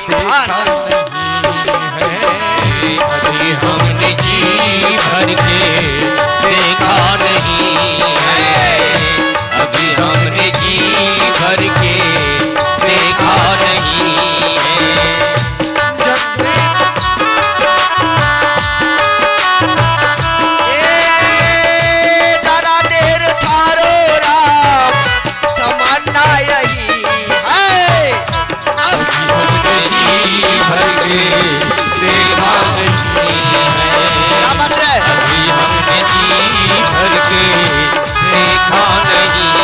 देखा नहीं है। अभी हमने जी भर के देखा नहीं है। अभी हमने जी भर के देखा नहीं है। तारा देर ठारो राम तमन्ना यही है। अभी हमने जी भर के देखा नहीं है। अभी हमने जी भर के देखा नहीं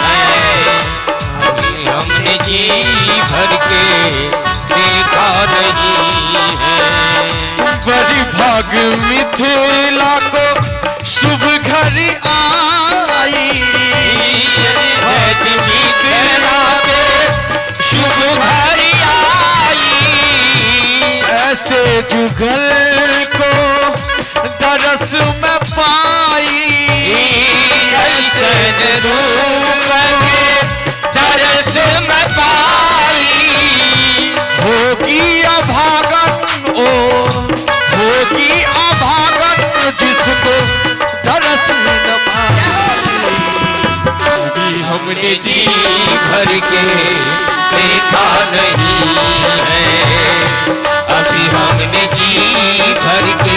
है। अभी हमने जी भर के देखा नहीं है। बड़ी भाग मिथिला को शुभ घड़ी आई। मिथिला के शुभ घड़ी आई। ऐसे जुगल को दरस में पाई। ऐसन रूप के दरस में पाई। होगी अभागन ओ होगी अभागन जिसको दरस न पाई। अभी हमने जी भर के देखा नहीं है। अभी हमने जी भर के